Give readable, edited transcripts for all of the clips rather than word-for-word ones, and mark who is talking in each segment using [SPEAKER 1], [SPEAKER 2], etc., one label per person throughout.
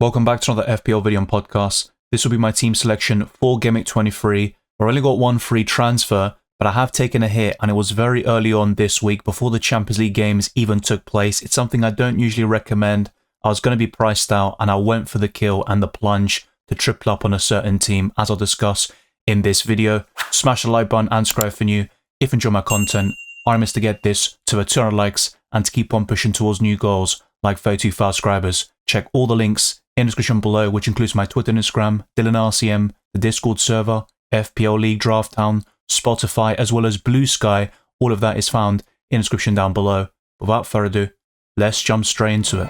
[SPEAKER 1] Welcome back to another FPL video and podcast. This will be my team selection for Gameweek 23. I only got one free transfer, but I have taken a hit and it was very early on this week before the Champions League games even took place. It's something I don't usually recommend. I was going to be priced out and I went for the kill and the plunge to triple up on a certain team, as I'll discuss in this video. Smash the like button and subscribe if you're new. If you enjoy my content, I'm to get this to 200 likes and to keep on pushing towards new goals like 32,000 subscribers. Check all the links in the description below, which includes my Twitter and Instagram, Dylan RCM, the Discord server, FPL League Drafthound, Spotify, as well as Blue Sky. All of that is found in the description down below. Without further ado, let's jump straight into it.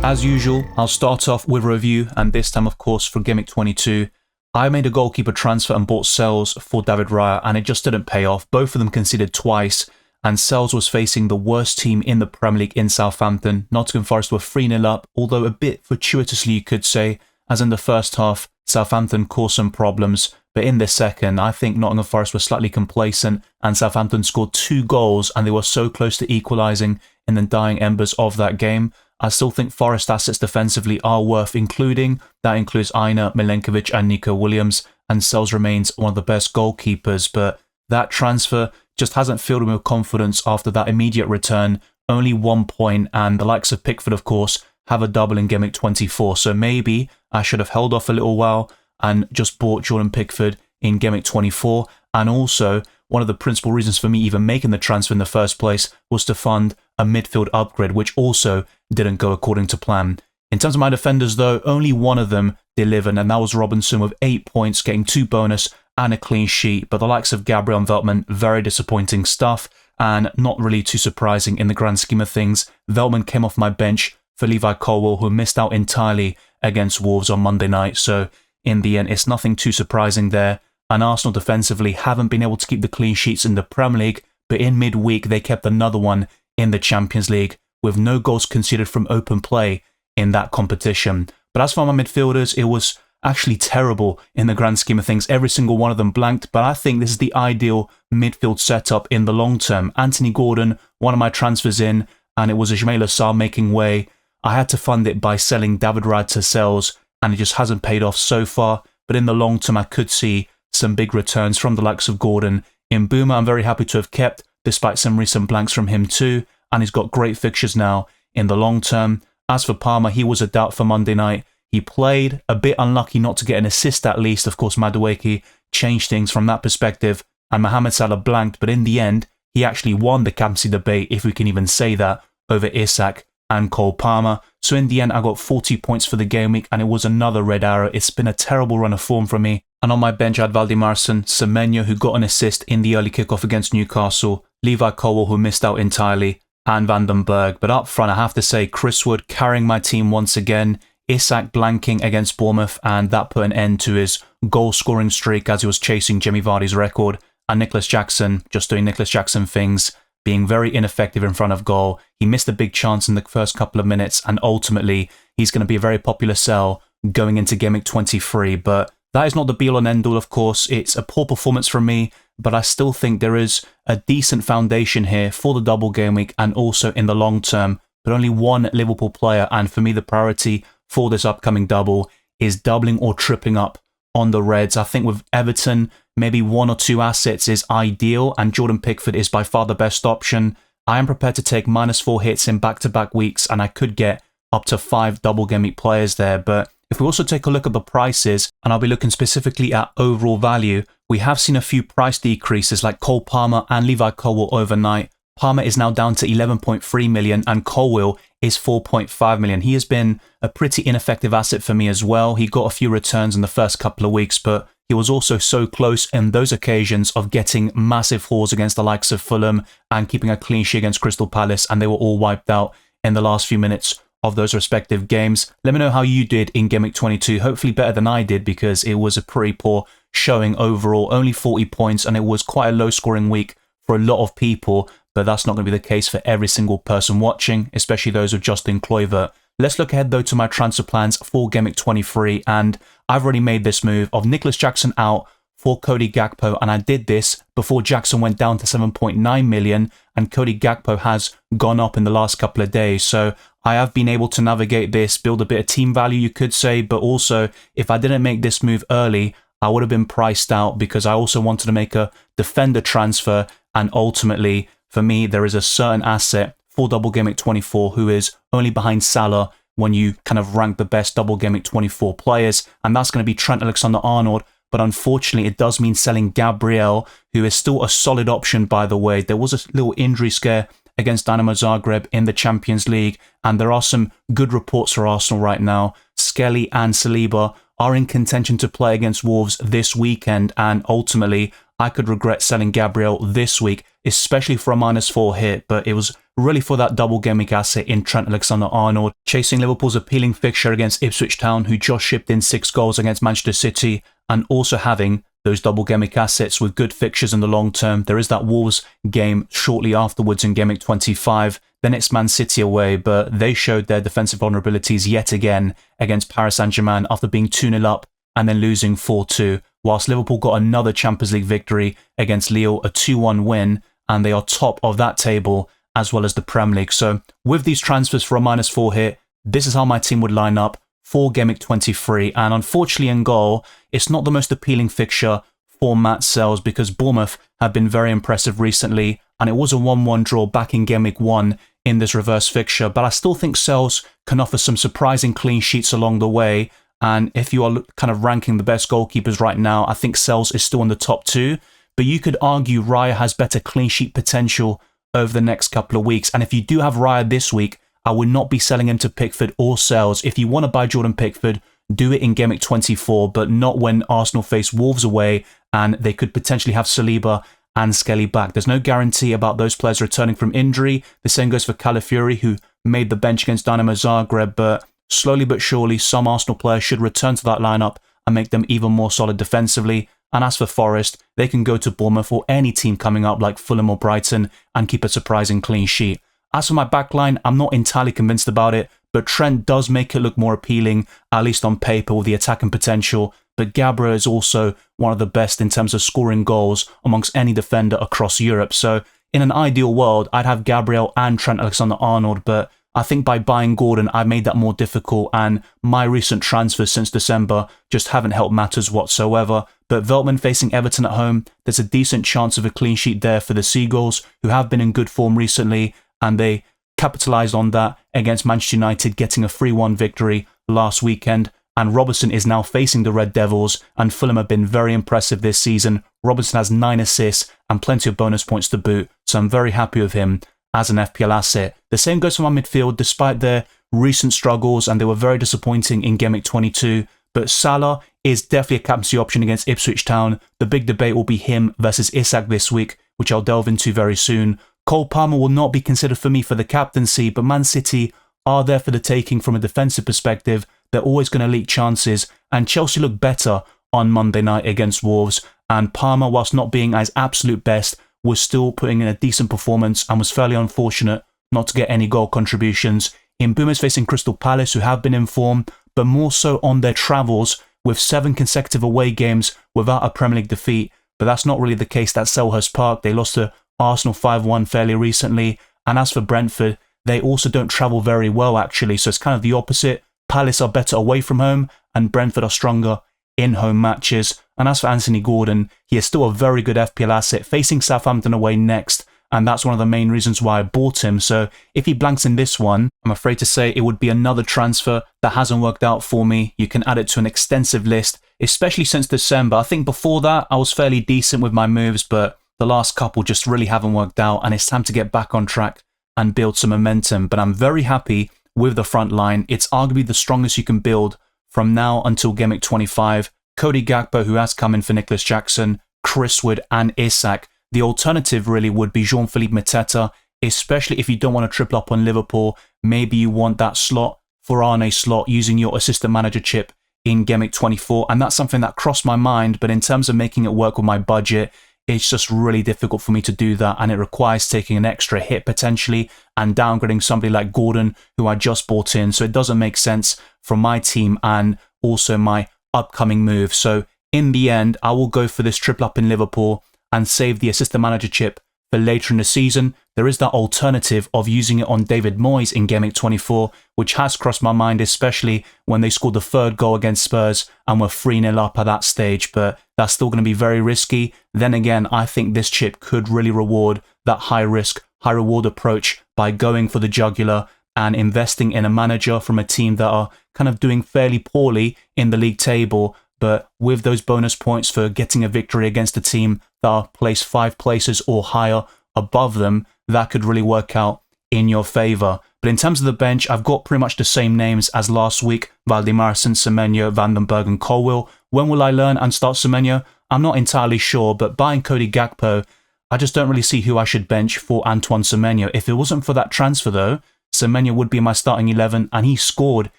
[SPEAKER 1] As usual, I'll start off with a review, and this time, of course, for Gameweek 22. I made a goalkeeper transfer and bought Sells for David Raya, and it just didn't pay off. Both of them conceded twice, and Sells was facing the worst team in the Premier League in Southampton. Nottingham Forest were 3-0 up, although a bit fortuitously you could say, as in the first half, Southampton caused some problems, but in the second, I think Nottingham Forest were slightly complacent, and Southampton scored 2 goals, and they were so close to equalising in the dying embers of that game. I still think Forest assets defensively are worth including. That includes Aina, Milenkovic and Nico Williams, and Sells remains one of the best goalkeepers, but that transfer just hasn't filled me with confidence after that immediate return. Only 1 point, and the likes of Pickford, of course, have a double in Gameweek 24, so maybe I should have held off a little while and just bought Jordan Pickford in Gameweek 24, and also one of the principal reasons for me even making the transfer in the first place was to fund a midfield upgrade, which also didn't go according to plan. In terms of my defenders though, only one of them delivered, and that was Robinson with 8 points, getting 2 bonus and a clean sheet, but the likes of Gabriel and Veltman, very disappointing stuff, and not really too surprising in the grand scheme of things. Veltman came off my bench for Levi Colwill, who missed out entirely against Wolves on Monday night, so in the end it's nothing too surprising there. And Arsenal defensively haven't been able to keep the clean sheets in the Premier League, but in midweek they kept another one in the Champions League, with no goals conceded from open play in that competition. But as for my midfielders, it was actually terrible in the grand scheme of things. Every single one of them blanked, but I think this is the ideal midfield setup in the long term. Anthony Gordon, one of my transfers in, and it was Ismaila Sarr making way. I had to fund it by selling David Raya to Sells, and it just hasn't paid off so far, but in the long term I could see some big returns from the likes of Gordon. In Boomer, I'm very happy to have kept, despite some recent blanks from him too, and he's got great fixtures now in the long term. As for Palmer, he was a doubt for Monday night. He played, a bit unlucky not to get an assist at least. Of course, Madueke changed things from that perspective, and Mohamed Salah blanked, but in the end, he actually won the captaincy debate, if we can even say that, over Isak and Cole Palmer. So in the end, I got 40 points for the game week, and it was another red arrow. It's been a terrible run of form for me. And on my bench, I had Valdimarsson, Semenyo, who got an assist in the early kickoff against Newcastle, Levi Colwill, who missed out entirely, and Van den Berg. But up front, I have to say, Chris Wood carrying my team once again, Isak blanking against Bournemouth, and that put an end to his goal-scoring streak as he was chasing Jamie Vardy's record, and Nicholas Jackson just doing Nicholas Jackson things, being very ineffective in front of goal. He missed a big chance in the first couple of minutes, and ultimately, he's going to be a very popular sell going into Gameweek 23, but that is not the be-all and end-all, of course. It's a poor performance from me, but I still think there is a decent foundation here for the double game week and also in the long term, but only one Liverpool player, and for me the priority for this upcoming double is doubling or tripling up on the Reds. I think with Everton, maybe 1 or 2 assets is ideal, and Jordan Pickford is by far the best option. I am prepared to take -4 hits in back-to-back weeks, and I could get up to 5 double game week players there, but if we also take a look at the prices, and I'll be looking specifically at overall value, we have seen a few price decreases like Cole Palmer and Levi Colwill overnight. Palmer is now down to 11.3 million and Colwill is 4.5 million. He has been a pretty ineffective asset for me as well. He got a few returns in the first couple of weeks, but he was also so close in those occasions of getting massive hauls against the likes of Fulham and keeping a clean sheet against Crystal Palace, and they were all wiped out in the last few minutes of those respective games. Let me know how you did in Gameweek 22. Hopefully better than I did, because it was a pretty poor showing overall. Only 40 points, and it was quite a low scoring week for a lot of people, but that's not going to be the case for every single person watching, especially those with Justin Kluivert. Let's look ahead though to my transfer plans for Gameweek 23, and I've already made this move of Nicholas Jackson out for Cody Gakpo, and I did this before Jackson went down to 7.9 million, and Cody Gakpo has gone up in the last couple of days. So I have been able to navigate this, build a bit of team value, you could say, but also if I didn't make this move early, I would have been priced out because I also wanted to make a defender transfer, and ultimately, for me, there is a certain asset for Double Gameweek 24 who is only behind Salah when you kind of rank the best Double Gameweek 24 players, and that's going to be Trent Alexander-Arnold. But unfortunately, it does mean selling Gabriel, who is still a solid option, by the way. There was a little injury scare against Dynamo Zagreb in the Champions League, and there are some good reports for Arsenal right now. Skelly and Saliba are in contention to play against Wolves this weekend, and ultimately, I could regret selling Gabriel this week, especially for a -4 hit, but it was really for that double gameweek asset in Trent Alexander-Arnold, chasing Liverpool's appealing fixture against Ipswich Town, who just shipped in 6 goals against Manchester City, and also having those double gameweek assets with good fixtures in the long term. There is that Wolves game shortly afterwards in Gameweek 25, then it's Man City away, but they showed their defensive vulnerabilities yet again against Paris Saint-Germain after being 2-0 up and then losing 4-2, whilst Liverpool got another Champions League victory against Lille, a 2-1 win, and they are top of that table as well as the Premier League. So with these transfers for a -4 hit, this is how my team would line up for Gameweek 23, and unfortunately in goal, it's not the most appealing fixture for Matt Sells because Bournemouth have been very impressive recently, and it was a 1-1 draw back in Gameweek 1 in this reverse fixture, but I still think Sells can offer some surprising clean sheets along the way, and if you are kind of ranking the best goalkeepers right now, I think Sells is still in the top 2, but you could argue Raya has better clean sheet potential over the next couple of weeks, and if you do have Raya this week, I would not be selling him to Pickford or Sells. If you want to buy Jordan Pickford, do it in Gameweek 24, but not when Arsenal face Wolves away and they could potentially have Saliba and Skelly back. There's no guarantee about those players returning from injury. The same goes for Calafiori, who made the bench against Dynamo Zagreb, but slowly but surely, some Arsenal players should return to that lineup and make them even more solid defensively. And as for Forest, they can go to Bournemouth or any team coming up like Fulham or Brighton and keep a surprising clean sheet. As for my backline, I'm not entirely convinced about it, but Trent does make it look more appealing, at least on paper, with the attacking potential. But Gabriel is also one of the best in terms of scoring goals amongst any defender across Europe. So in an ideal world, I'd have Gabriel and Trent Alexander-Arnold, but I think by buying Gordon, I've made that more difficult, and my recent transfers since December just haven't helped matters whatsoever. But Veltman facing Everton at home, there's a decent chance of a clean sheet there for the Seagulls, who have been in good form recently, and they capitalised on that against Manchester United, getting a 3-1 victory last weekend. And Robertson is now facing the Red Devils, and Fulham have been very impressive this season. Robertson has 9 assists and plenty of bonus points to boot, so I'm very happy with him as an FPL asset. The same goes for my midfield, despite their recent struggles, and they were very disappointing in Gameweek 22. But Salah is definitely a captaincy option against Ipswich Town. The big debate will be him versus Isak this week, which I'll delve into very soon. Cole Palmer will not be considered for me for the captaincy, but Man City are there for the taking from a defensive perspective. They're always going to leak chances, and Chelsea look better on Monday night against Wolves, and Palmer, whilst not being at his absolute best, was still putting in a decent performance and was fairly unfortunate not to get any goal contributions. In Boomers facing Crystal Palace, who have been in form, but more so on their travels, with 7 consecutive away games without a Premier League defeat, but that's not really the case at Selhurst Park. They lost to Arsenal 5-1 fairly recently, and as for Brentford, they also don't travel very well actually, so it's kind of the opposite. Palace are better away from home, and Brentford are stronger in home matches. And as for Anthony Gordon, he is still a very good FPL asset, facing Southampton away next, and that's one of the main reasons why I bought him. So if he blanks in this one, I'm afraid to say it would be another transfer that hasn't worked out for me. You can add it to an extensive list, especially since December. I think before that, I was fairly decent with my moves, but the last couple just really haven't worked out, and it's time to get back on track and build some momentum. But I'm very happy with the front line. It's arguably the strongest you can build from now until Gameweek 25. Cody Gakpo, who has come in for Nicholas Jackson, Chris Wood and Isak. The alternative really would be Jean-Philippe Mateta, especially if you don't want to triple up on Liverpool. Maybe you want that slot for Arne slot using your assistant manager chip in Gameweek 24, and that's something that crossed my mind, but in terms of making it work with my budget, it's just really difficult for me to do that, and it requires taking an extra hit potentially and downgrading somebody like Gordon, who I just bought in, so it doesn't make sense for my team and also my upcoming move. So in the end, I will go for this triple up in Liverpool and save the assistant manager chip for later in the season. There is that alternative of using it on David Moyes in Gameweek 24, which has crossed my mind, especially when they scored the third goal against Spurs and were 3-0 up at that stage, but that's still going to be very risky. Then again, I think this chip could really reward that high risk, high reward approach by going for the jugular and investing in a manager from a team that are kind of doing fairly poorly in the league table, but with those bonus points for getting a victory against a team that are placed 5 places or higher above them, that could really work out in your favour. But in terms of the bench, I've got pretty much the same names as last week: Valdimarsson, Semenyo, Vandenberg and Colwill. When will I learn and start Semenyo? I'm not entirely sure, but buying Cody Gakpo, I just don't really see who I should bench for Antoine Semenyo. If it wasn't for that transfer though, Semenyo would be my starting 11, and he scored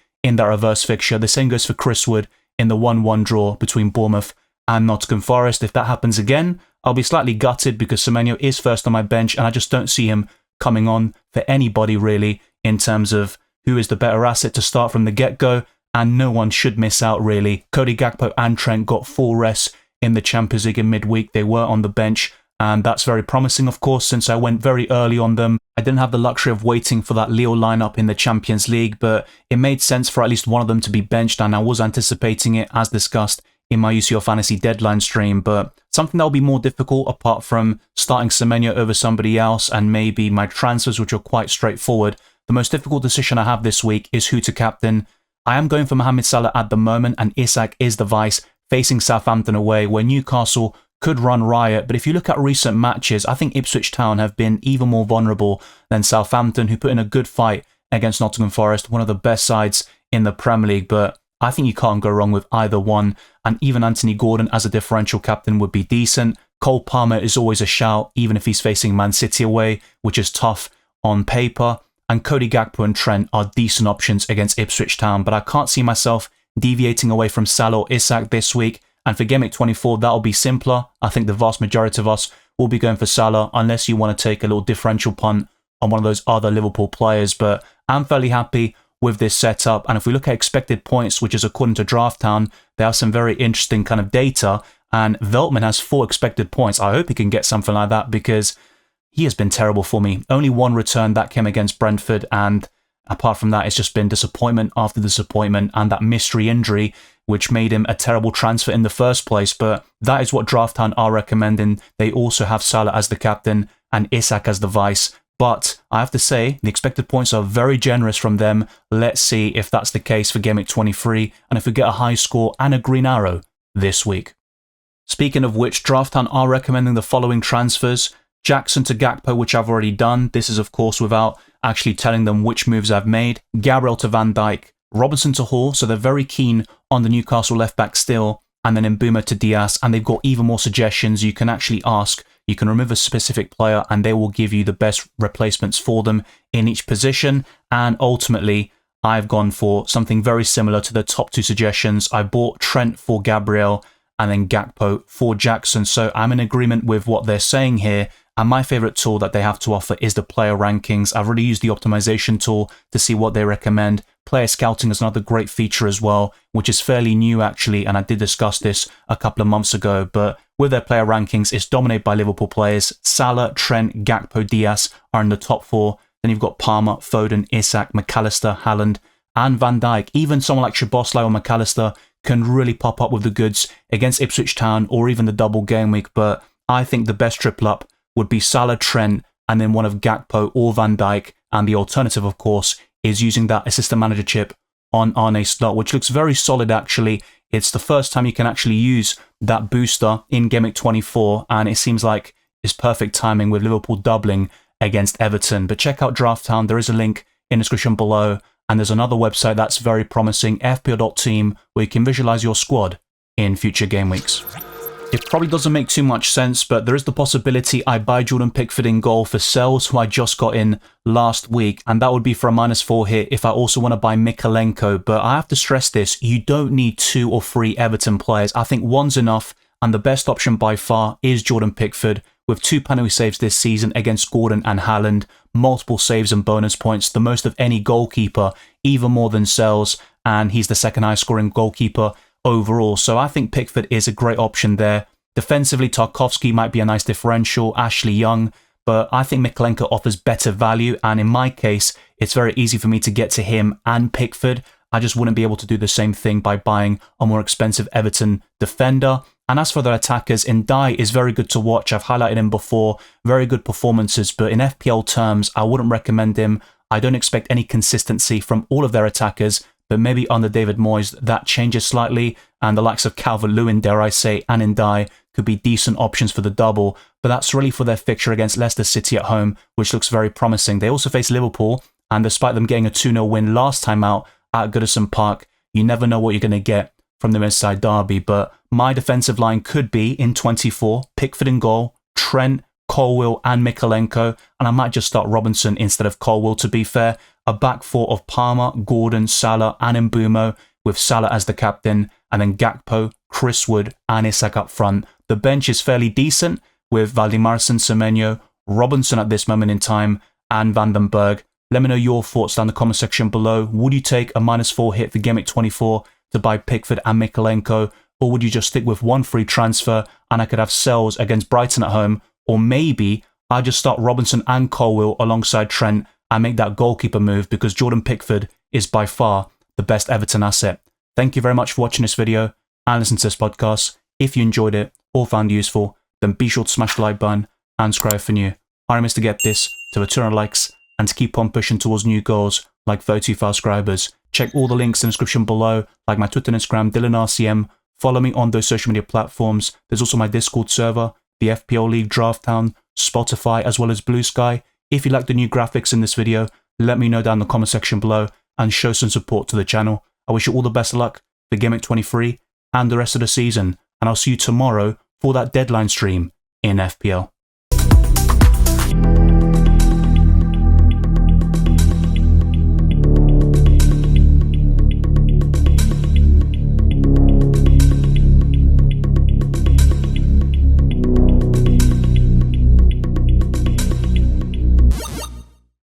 [SPEAKER 1] in that reverse fixture. The same goes for Chris Wood in the 1-1 draw between Bournemouth and Nottingham Forest. If that happens again, I'll be slightly gutted because Semenyo is first on my bench and I just don't see him coming on for anybody really in terms of who is the better asset to start from the get-go, and no one should miss out really. Cody Gakpo and Trent got full rests in the Champions League in midweek. They were on the bench, and that's very promising, of course, since I went very early on them. I didn't have the luxury of waiting for that Lille lineup in the Champions League, but it made sense for at least one of them to be benched, and I was anticipating it, as discussed in my UCL Fantasy Deadline stream. But something that'll be more difficult, apart from starting Semenyo over somebody else and maybe my transfers, which are quite straightforward, the most difficult decision I have this week is who to captain. I am going for Mohamed Salah at the moment, and Isak is the vice, facing Southampton away, where Newcastle could run riot. But if you look at recent matches, I think Ipswich Town have been even more vulnerable than Southampton, who put in a good fight against Nottingham Forest, one of the best sides in the Premier League. But I think you can't go wrong with either one, and even Anthony Gordon as a differential captain would be decent. Cole Palmer is always a shout, even if he's facing Man City away, which is tough on paper. And Cody Gakpo and Trent are decent options against Ipswich Town, but I can't see myself deviating away from Salah or Isak this week. And for Gameweek 24, that'll be simpler. I think the vast majority of us will be going for Salah, unless you want to take a little differential punt on one of those other Liverpool players. But I'm fairly happy with this setup. And if we look at expected points, which is according to Drafthound, there are some very interesting kind of data. And Veltman has 4 expected points. I hope he can get something like that, because he has been terrible for me. Only 1 return, that came against Brentford, and apart from that, it's just been disappointment after disappointment, and that mystery injury, which made him a terrible transfer in the first place. But that is what Drafthound are recommending. They also have Salah as the captain and Isak as the vice. But I have to say, the expected points are very generous from them. Let's see if that's the case for Gameweek 23, and if we get a high score and a green arrow this week. Speaking of which, Drafthound are recommending the following transfers: Jackson to Gakpo, which I've already done. This is, of course, without actually telling them which moves I've made. Gabriel to Van Dijk. Robinson to Hall, so they're very keen on the Newcastle left-back still. And then Mbuma to Diaz, and they've got even more suggestions. You can actually ask, you can remove a specific player, and they will give you the best replacements for them in each position. And ultimately, I've gone for something very similar to the top 2 suggestions. I bought Trent for Gabriel, and then Gakpo for Jackson. So I'm in agreement with what they're saying here. And my favourite tool that they have to offer is the player rankings. I've already used the optimization tool to see what they recommend. Player scouting is another great feature as well, which is fairly new actually, and I did discuss this a couple of months ago. But with their player rankings, it's dominated by Liverpool players. Salah, Trent, Gakpo, Diaz are in the top 4. Then you've got Palmer, Foden, Isak, McAllister, Haaland, and Van Dijk. Even someone like Szoboszlai or McAllister can really pop up with the goods against Ipswich Town or even the double game week. But I think the best triple up would be Salah, Trent, and then one of Gakpo or Van Dijk. And the alternative, of course, is using that assistant manager chip on Arne Slot, which looks very solid actually. It's the first time you can actually use that booster in Gameweek 24, and it seems like it's perfect timing with Liverpool doubling against Everton. But check out Drafthound, there is a link in the description below, and there's another website that's very promising, fpl.team, where you can visualize your squad in future game weeks. It probably doesn't make too much sense, but there is the possibility I buy Jordan Pickford in goal for Sells, who I just got in last week, and that would be for a -4 hit if I also want to buy Mikalenko. But I have to stress this, you don't need 2 or 3 Everton players. I think 1's enough, and the best option by far is Jordan Pickford, with 2 penalty saves this season against Gordon and Haaland, multiple saves and bonus points, the most of any goalkeeper, even more than Sells, and he's the second highest scoring goalkeeper overall. So I think Pickford is a great option there. Defensively, Tarkowski might be a nice differential, Ashley Young, but I think Mykolenko offers better value, and in my case, it's very easy for me to get to him and Pickford. I just wouldn't be able to do the same thing by buying a more expensive Everton defender. And as for the attackers, Ndai is very good to watch. I've highlighted him before. Very good performances, but in FPL terms, I wouldn't recommend him. I don't expect any consistency from all of their attackers, but maybe under David Moyes that changes slightly, and the likes of Calvert-Lewin, dare I say, and Ndai could be decent options for the double, but that's really for their fixture against Leicester City at home, which looks very promising. They also face Liverpool, and despite them getting a 2-0 win last time out at Goodison Park, you never know what you're going to get from the Merseyside derby. But my defensive line could be in 24, Pickford in goal, Trent, Colwill and Mykolenko, and I might just start Robinson instead of Colwill to be fair. A back four of Palmer, Gordon, Salah and Mbeumo, with Salah as the captain, and then Gakpo, Chris Wood and Isak up front. The bench is fairly decent with Valdimarsson, Semenyo, Robinson at this moment in time, and Van den Berg. Let me know your thoughts down in the comment section below. Would you take a -4 hit for Gameweek 24 to buy Pickford and Mykolenko, or would you just stick with one free transfer and I could have sells against Brighton at home? Or maybe I just start Robinson and Colwill alongside Trent and make that goalkeeper move because Jordan Pickford is by far the best Everton asset. Thank you very much for watching this video and listening to this podcast. If you enjoyed it or found it useful, then be sure to smash the like button and subscribe for new. Our aim is to get this to a 200 likes and to keep on pushing towards new goals like 32,000 subscribers. Check all the links in the description below, like my Twitter and Instagram, DylanRCM. Follow me on those social media platforms. There's also my Discord server, the FPL League, Drafthound, Spotify, as well as Blue Sky. If you like the new graphics in this video, let me know down in the comment section below and show some support to the channel. I wish you all the best of luck for Gameweek 23 and the rest of the season, and I'll see you tomorrow for that deadline stream in FPL.